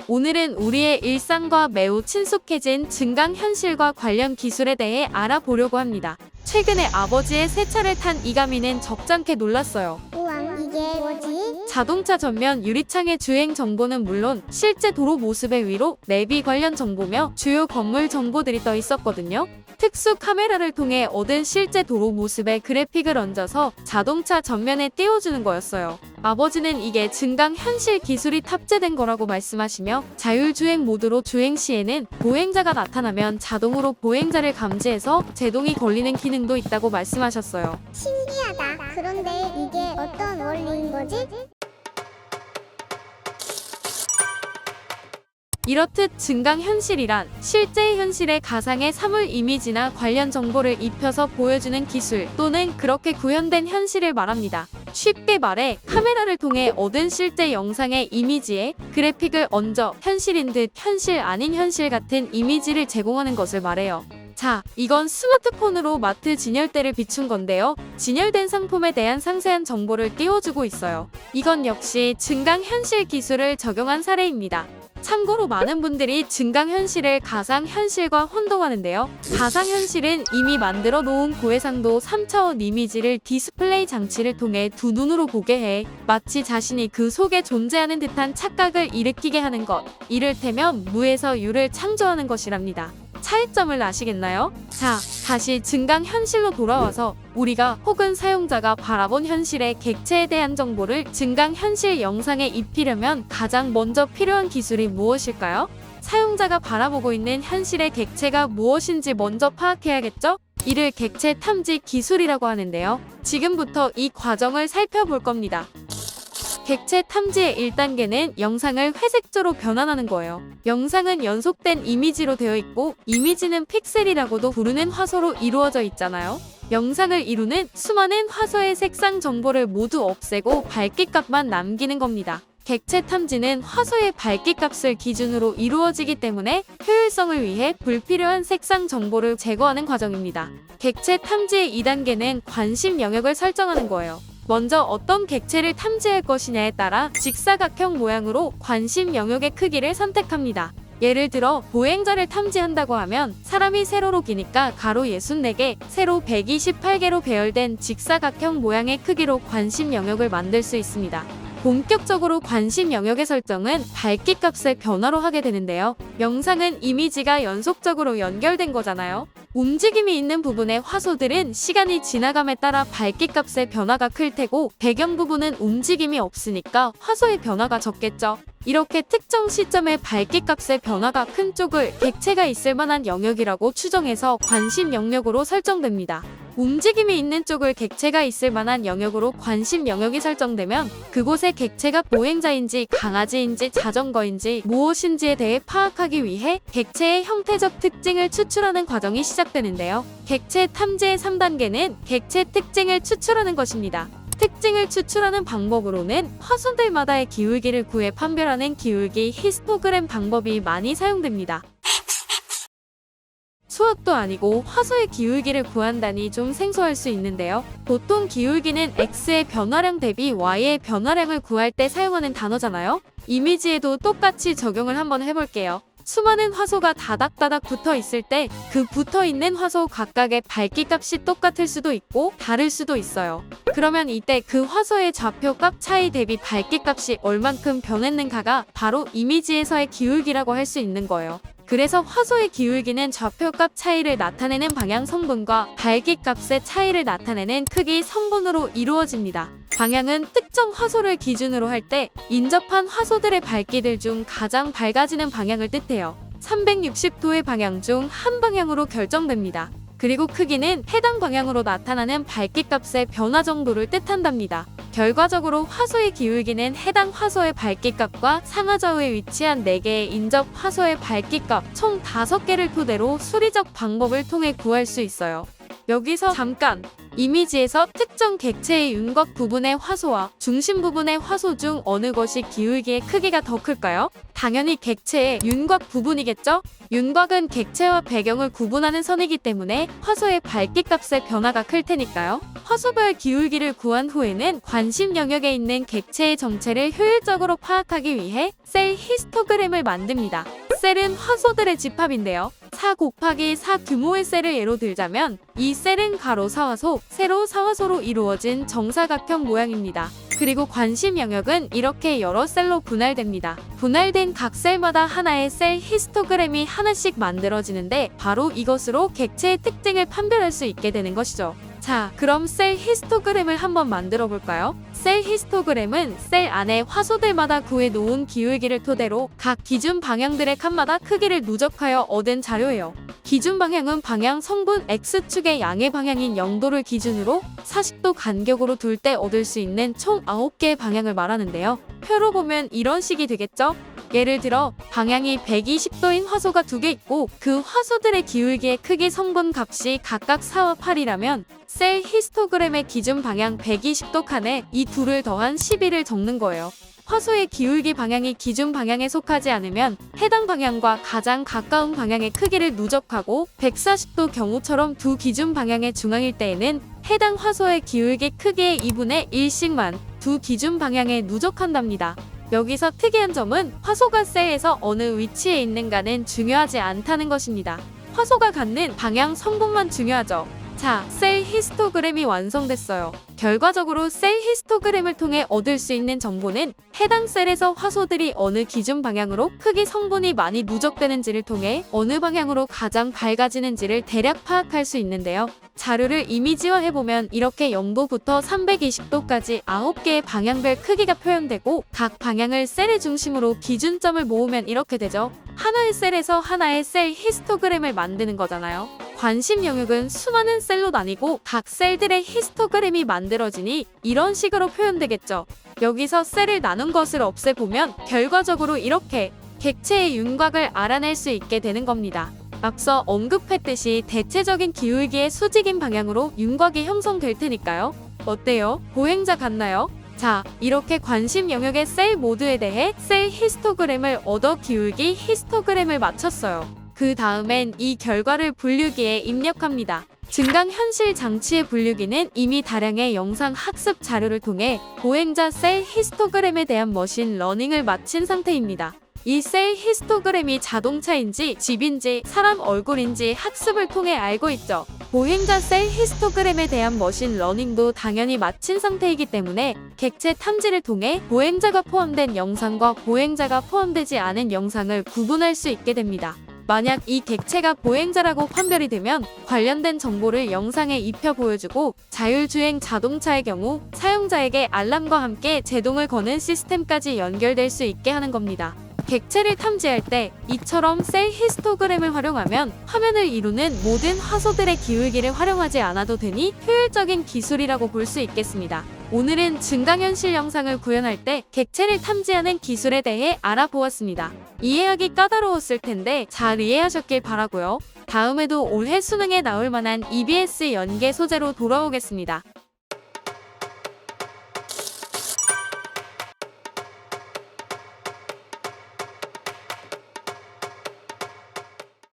오늘은 우리의 일상과 매우 친숙해진 증강현실과 관련 기술에 대해 알아보려고 합니다. 최근에 아버지의 새 차를 탄 이가민은 적잖게 놀랐어요. 우와, 이게 뭐지? 자동차 전면 유리창의 주행 정보는 물론 실제 도로 모습의 위로 내비 관련 정보며 주요 건물 정보들이 떠 있었거든요. 특수 카메라를 통해 얻은 실제 도로 모습의 그래픽을 얹어서 자동차 전면에 띄워주는 거였어요. 아버지는 이게 증강현실 기술이 탑재된 거라고 말씀하시며 자율주행 모드로 주행 시에는 보행자가 나타나면 자동으로 보행자를 감지해서 제동이 걸리는 기능도 있다고 말씀하셨어요. 신기하다. 그런데 이게 어떤 원리인 거지? 이렇듯 증강현실이란 실제 현실의 가상의 사물 이미지나 관련 정보를 입혀서 보여주는 기술 또는 그렇게 구현된 현실을 말합니다. 쉽게 말해 카메라를 통해 얻은 실제 영상의 이미지에 그래픽을 얹어 현실인 듯 현실 아닌 현실 같은 이미지를 제공하는 것을 말해요. 자, 이건 스마트폰으로 마트 진열대를 비춘 건데요. 진열된 상품에 대한 상세한 정보를 띄워주고 있어요. 이건 역시 증강현실 기술을 적용한 사례입니다. 참고로 많은 분들이 증강현실을 가상현실과 혼동하는데요. 가상현실은 이미 만들어 놓은 고해상도 3차원 이미지를 디스플레이 장치를 통해 두 눈으로 보게 해 마치 자신이 그 속에 존재하는 듯한 착각을 일으키게 하는 것. 이를테면 무에서 유를 창조하는 것이랍니다. 차이점을 아시겠나요? 자, 다시 증강현실로 돌아와서 우리가 혹은 사용자가 바라본 현실의 객체에 대한 정보를 증강현실 영상에 입히려면 가장 먼저 필요한 기술이 무엇일까요? 사용자가 바라보고 있는 현실의 객체가 무엇인지 먼저 파악해야겠죠? 이를 객체 탐지 기술이라고 하는데요. 지금부터 이 과정을 살펴볼 겁니다. 객체 탐지의 1단계는 영상을 회색조로 변환하는 거예요. 영상은 연속된 이미지로 되어 있고 이미지는 픽셀이라고도 부르는 화소로 이루어져 있잖아요. 영상을 이루는 수많은 화소의 색상 정보를 모두 없애고 밝기값만 남기는 겁니다. 객체 탐지는 화소의 밝기값을 기준으로 이루어지기 때문에 효율성을 위해 불필요한 색상 정보를 제거하는 과정입니다. 객체 탐지의 2단계는 관심 영역을 설정하는 거예요. 먼저 어떤 객체를 탐지할 것이냐에 따라 직사각형 모양으로 관심 영역의 크기를 선택합니다. 예를 들어 보행자를 탐지한다고 하면 사람이 세로로 기니까 가로 64개, 세로 128개로 배열된 직사각형 모양의 크기로 관심 영역을 만들 수 있습니다. 본격적으로 관심 영역의 설정은 밝기값의 변화로 하게 되는데요. 영상은 이미지가 연속적으로 연결된 거잖아요. 움직임이 있는 부분의 화소들은 시간이 지나감에 따라 밝기값의 변화가 클 테고 배경 부분은 움직임이 없으니까 화소의 변화가 적겠죠. 이렇게 특정 시점의 밝기값의 변화가 큰 쪽을 객체가 있을 만한 영역이라고 추정해서 관심 영역으로 설정됩니다. 움직임이 있는 쪽을 객체가 있을 만한 영역으로 관심 영역이 설정되면 그곳의 객체가 보행자인지 강아지인지 자전거인지 무엇인지에 대해 파악하기 위해 객체의 형태적 특징을 추출하는 과정이 시작되는데요. 객체 탐지의 3단계는 객체 특징을 추출하는 것입니다. 특징을 추출하는 방법으로는 화소들마다의 기울기를 구해 판별하는 기울기 히스토그램 방법이 많이 사용됩니다. 수학도 아니고 화소의 기울기를 구한다니 좀 생소할 수 있는데요. 보통 기울기는 X의 변화량 대비 Y의 변화량을 구할 때 사용하는 단어잖아요. 이미지에도 똑같이 적용을 한번 해볼게요. 수많은 화소가 다닥다닥 붙어 있을 때 그 붙어 있는 화소 각각의 밝기값이 똑같을 수도 있고 다를 수도 있어요. 그러면 이때 그 화소의 좌표값 차이 대비 밝기값이 얼만큼 변했는가가 바로 이미지에서의 기울기라고 할 수 있는 거예요. 그래서 화소의 기울기는 좌표값 차이를 나타내는 방향 성분과 밝기값의 차이를 나타내는 크기 성분으로 이루어집니다. 방향은 특정 화소를 기준으로 할 때 인접한 화소들의 밝기들 중 가장 밝아지는 방향을 뜻해요. 360도의 방향 중 한 방향으로 결정됩니다. 그리고 크기는 해당 방향으로 나타나는 밝기값의 변화 정도를 뜻한답니다. 결과적으로 화소의 기울기는 해당 화소의 밝기값과 상하좌우에 위치한 4개의 인접 화소의 밝기값 총 5개를 토대로 수리적 방법을 통해 구할 수 있어요. 여기서 잠깐! 이미지에서 특정 객체의 윤곽 부분의 화소와 중심 부분의 화소 중 어느 것이 기울기의 크기가 더 클까요? 당연히 객체의 윤곽 부분이겠죠? 윤곽은 객체와 배경을 구분하는 선이기 때문에 화소의 밝기값의 변화가 클 테니까요. 화소별 기울기를 구한 후에는 관심 영역에 있는 객체의 정체를 효율적으로 파악하기 위해 셀 히스토그램을 만듭니다. 셀은 화소들의 집합인데요. 4 곱하기 4 규모의 셀을 예로 들자면 이 셀은 가로 4화소, 세로 4화소로 이루어진 정사각형 모양입니다. 그리고 관심 영역은 이렇게 여러 셀로 분할됩니다. 분할된 각 셀마다 하나의 셀 히스토그램이 하나씩 만들어지는데 바로 이것으로 객체의 특징을 판별할 수 있게 되는 것이죠. 자, 그럼 셀 히스토그램을 한번 만들어 볼까요? 셀 히스토그램은 셀 안에 화소들마다 구해놓은 기울기를 토대로 각 기준 방향들의 칸마다 크기를 누적하여 얻은 자료예요. 기준 방향은 방향 성분 X축의 양의 방향인 0도를 기준으로 40도 간격으로 둘 때 얻을 수 있는 총 9개의 방향을 말하는데요. 표로 보면 이런 식이 되겠죠? 예를 들어 방향이 120도인 화소가 2개 있고 그 화소들의 기울기의 크기 성분 값이 각각 4와 8이라면 셀 히스토그램의 기준 방향 120도 칸에 이 둘을 더한 12를 적는 거예요. 화소의 기울기 방향이 기준 방향에 속하지 않으면 해당 방향과 가장 가까운 방향의 크기를 누적하고 140도 경우처럼 두 기준 방향의 중앙일 때에는 해당 화소의 기울기 크기의 2분의 1씩만 두 기준 방향에 누적한답니다. 여기서 특이한 점은 화소가 셀에서 어느 위치에 있는가는 중요하지 않다는 것입니다. 화소가 갖는 방향 성분만 중요하죠. 자, 셀 히스토그램이 완성됐어요. 결과적으로 셀 히스토그램을 통해 얻을 수 있는 정보는 해당 셀에서 화소들이 어느 기준 방향으로 크기 성분이 많이 누적되는지를 통해 어느 방향으로 가장 밝아지는지를 대략 파악할 수 있는데요. 자료를 이미지화해보면 이렇게 0도부터 320도까지 9개의 방향별 크기가 표현되고 각 방향을 셀의 중심으로 기준점을 모으면 이렇게 되죠. 하나의 셀에서 하나의 셀 히스토그램을 만드는 거잖아요. 관심 영역은 수많은 셀로 나뉘고 각 셀들의 히스토그램이 만들어지니 이런 식으로 표현되겠죠. 여기서 셀을 나눈 것을 없애보면 결과적으로 이렇게 객체의 윤곽을 알아낼 수 있게 되는 겁니다. 앞서 언급했듯이 대체적인 기울기의 수직인 방향으로 윤곽이 형성될 테니까요. 어때요? 보행자 같나요? 자, 이렇게 관심 영역의 셀 모두에 대해 셀 히스토그램을 얻어 기울기 히스토그램을 맞췄어요. 그 다음엔 이 결과를 분류기에 입력합니다. 증강현실 장치의 분류기는 이미 다량의 영상 학습 자료를 통해 보행자 셀 히스토그램에 대한 머신 러닝을 마친 상태입니다. 이 셀 히스토그램이 자동차인지 집인지 사람 얼굴인지 학습을 통해 알고 있죠. 보행자 셀 히스토그램에 대한 머신 러닝도 당연히 마친 상태이기 때문에 객체 탐지를 통해 보행자가 포함된 영상과 보행자가 포함되지 않은 영상을 구분할 수 있게 됩니다. 만약 이 객체가 보행자라고 판별이 되면 관련된 정보를 영상에 입혀 보여주고 자율주행 자동차의 경우 사용자에게 알람과 함께 제동을 거는 시스템까지 연결될 수 있게 하는 겁니다. 객체를 탐지할 때 이처럼 셀 히스토그램을 활용하면 화면을 이루는 모든 화소들의 기울기를 활용하지 않아도 되니 효율적인 기술이라고 볼 수 있겠습니다. 오늘은 증강현실 영상을 구현할 때 객체를 탐지하는 기술에 대해 알아보았습니다. 이해하기 까다로웠을 텐데 잘 이해하셨길 바라고요. 다음에도 올해 수능에 나올 만한 EBS 연계 소재로 돌아오겠습니다.